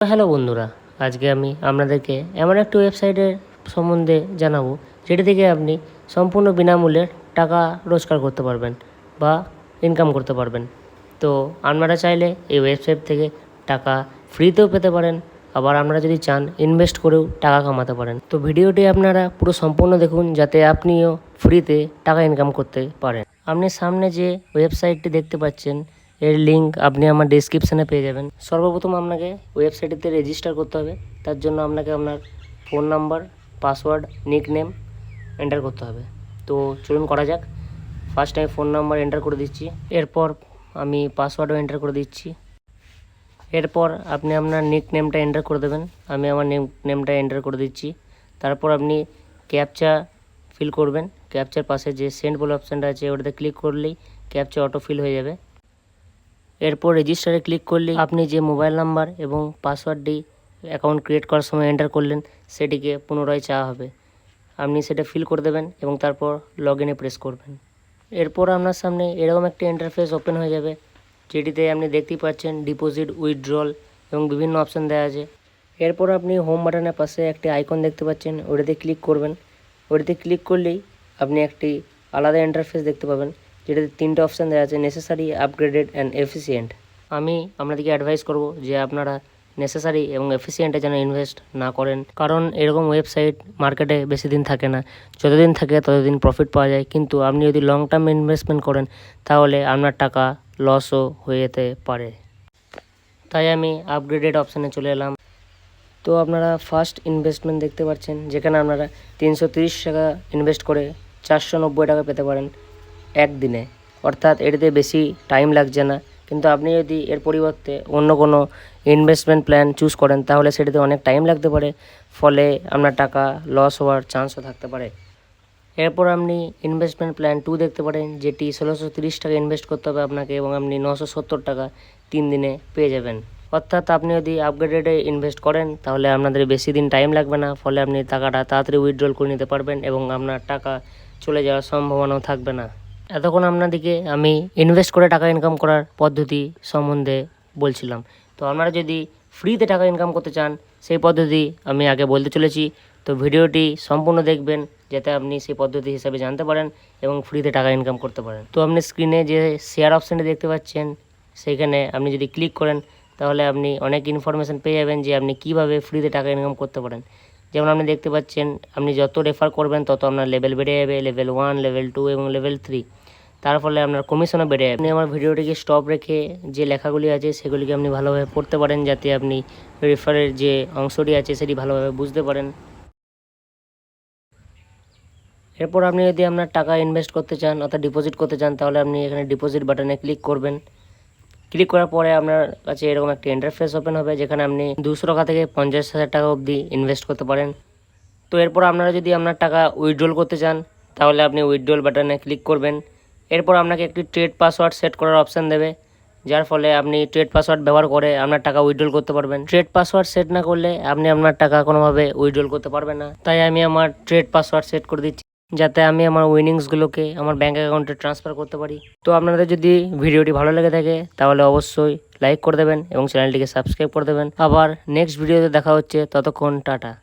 Hello বন্ধুরা, আজকে আমি আপনাদেরকে এমন একটি ওয়েবসাইটের সম্বন্ধে জানাবো যেটি থেকে আপনি সম্পূর্ণ বিনামূল্যে টাকা রোজগার করতে পারবেন বা ইনকাম করতে পারবেন। তো আপনারা চাইলে এই ওয়েবসাইট থেকে টাকা ফ্রিতেও পেতে পারেন, আবার আপনারা যদি চান ইনভেস্ট করেও টাকা কামাতে পারেন। তো ভিডিওটি আপনারা পুরো সম্পূর্ণ দেখুন যাতে আপনিও ফ্রিতে টাকা ইনকাম করতে পারেন। আপনি সামনে যে ওয়েবসাইটটি দেখতে পাচ্ছেন এর লিঙ্ক আপনি আমার ডেসক্রিপশানে পেয়ে যাবেন। সর্বপ্রথম আপনাকে ওয়েবসাইটটিতে রেজিস্টার করতে হবে। তার জন্য আপনাকে আপনার phone number, password, nickname enter করতে হবে। তো চলুন করা যাক। ফার্স্ট আমি ফোন নাম্বার এন্টার করে দিচ্ছি, এরপর আমি পাসওয়ার্ডও এন্টার করে দিচ্ছি। এরপর আপনি আপনার নিকনেমটা এন্টার করে দেবেন। আমি আমার নেমটা এন্টার করে দিচ্ছি। তারপর আপনি ক্যাপচা ফিল করবেন। ক্যাপচার পাশে যে সেন্ড বলে অপশানটা আছে ওটাতে ক্লিক করলেই ক্যাপচা অটো ফিল হয়ে যাবে। এরপর রেজিস্টারে ক্লিক করলেই আপনি যে মোবাইল নাম্বার এবং পাসওয়ার্ডটি অ্যাকাউন্ট ক্রিয়েট করার সময় এন্টার করলেন সেটিকে পুনরায় চাওয়া হবে। আপনি সেটা ফিল করে দেবেন এবং তারপর লগ ইনে প্রেস করবেন। এরপর আপনার সামনে এরকম একটি ইন্টারফেস ওপেন হয়ে যাবে, যেটিতে আপনি দেখতেই পাচ্ছেন ডিপোজিট, উইথড্রল এবং বিভিন্ন অপশান দেওয়া আছে। এরপর আপনি হোম বাটনের পাশে একটি আইকন দেখতে পাচ্ছেন, ওটাতে ক্লিক করবেন। ওটাতে ক্লিক করলেই আপনি একটি আলাদা ইন্টারফেস দেখতে পাবেন, যেটাতে তিনটে অপশান দেওয়া আছে: নেসেসারি, আপগ্রেডেড অ্যান্ড এফিসিয়েন্ট। আমি আপনাদেরকে অ্যাডভাইস করব যে আপনারা নেসেসারি এবং এফিসিয়েন্টে যেন ইনভেস্ট না করেন, কারণ এরকম ওয়েবসাইট মার্কেটে বেশি দিন থাকে না। যতদিন থাকে ততদিন প্রফিট পাওয়া যায়, কিন্তু আপনি যদি লং টার্ম ইনভেস্টমেন্ট করেন তাহলে আপনার টাকা লসও হয়ে যেতে পারে। তাই আমি আপগ্রেডেড অপশানে চলে এলাম। তো আপনারা ফার্স্ট ইনভেস্টমেন্ট দেখতে পাচ্ছেন, যেখানে আপনারা 330 টাকা ইনভেস্ট করে 490 টাকা পেতে পারেন একদিনে। অর্থাৎ এটিতে বেশি টাইম লাগছে না, কিন্তু আপনি যদি এর পরিবর্তে অন্য কোনো ইনভেস্টমেন্ট প্ল্যান চুজ করেন তাহলে সেটিতে অনেক টাইম লাগতে পারে, ফলে আপনার টাকা লস হওয়ার চান্সও থাকতে পারে। এরপর আপনি ইনভেস্টমেন্ট প্ল্যান 2 দেখতে পারেন, যেটি 1630 টাকা ইনভেস্ট করতে হবে আপনাকে এবং আপনি 970 টাকা 3 দিনে পেয়ে যাবেন। অর্থাৎ আপনি যদি আপগ্রেডেডে ইনভেস্ট করেন তাহলে আপনাদের বেশি দিন টাইম লাগবে না, ফলে আপনি টাকাটা তাড়াতাড়ি উইথড্রল করে নিতে পারবেন এবং আপনার টাকা চলে যাওয়ার সম্ভাবনাও থাকবে না। এতক্ষণ আপনাদেরকে আমি ইনভেস্ট করে টাকা ইনকাম করার পদ্ধতি সম্বন্ধে বলছিলাম। তো আপনারা যদি ফ্রিতে টাকা ইনকাম করতে চান সেই পদ্ধতি আমি আগে বলতে চলেছি। তো ভিডিওটি সম্পূর্ণ দেখবেন যাতে আপনি সেই পদ্ধতি হিসাবে জানতে পারেন এবং ফ্রিতে টাকা ইনকাম করতে পারেন। তো আপনি স্ক্রিনে যে শেয়ার অপশানটি দেখতে পাচ্ছেন সেইখানে আপনি যদি ক্লিক করেন তাহলে আপনি অনেক ইনফরমেশান পেয়ে যাবেন যে আপনি কীভাবে ফ্রিতে টাকা ইনকাম করতে পারেন। যেমন আপনি দেখতে পাচ্ছেন আপনি যত রেফার করবেন তত আপনার লেভেল বেড়ে যাবে, লেভেল 1, লেভেল 2 এবং লেভেল 3। তার ফলে আপনার কমিশনও বেড়ে যাবে। আপনি আমার ভিডিওটিকে স্টপ রেখে যে লেখাগুলি আছে সেগুলিকে আপনি ভালোভাবে পড়তে পারেন, যাতে আপনি রেফারের যে অংশটি আছে সেটি ভালোভাবে বুঝতে পারেন। এরপর আপনি যদি আপনার টাকা ইনভেস্ট করতে চান অর্থাৎ ডিপোজিট করতে চান তাহলে আপনি এখানে ডিপোজিট বাটনে ক্লিক করবেন। ক্লিক করার পরে আপনার কাছে এরকম একটা ইন্টারফেস ওপেন হবে, যেখানে আপনি 200 টাকা থেকে 50,000 টাকা অবধি ইনভেস্ট করতে পারেন। তো এরপর আপনারা যদি আপনার টাকা উইথড্রল করতে চান তাহলে আপনি উইথড্রল বাটনে ক্লিক করবেন। এরপর আপনাকে একটি ট্রেড পাসওয়ার্ড সেট করার অপশান দেবে, যার ফলে আপনি ট্রেড পাসওয়ার্ড ব্যবহার করে আপনার টাকা উইথড্রল করতে পারবেন। ট্রেড পাসওয়ার্ড সেট না করলে আপনি আপনার টাকা কোনোভাবে উইথড্রল করতে পারবেন না। তাই আমি আমার ট্রেড পাসওয়ার্ড সেট করে দিচ্ছি, যাতে আমি আমার উইনিংসগুলোকে আমার ব্যাঙ্ক অ্যাকাউন্টে ট্রান্সফার করতে পারি। তো আপনাদের যদি ভিডিওটি ভালো লেগে থাকে তাহলে অবশ্যই লাইক করে দেবেন এবং চ্যানেলটিকে সাবস্ক্রাইব করে দেবেন। আবার নেক্সট ভিডিওতে দেখা হচ্ছে, ততক্ষণ টাটা।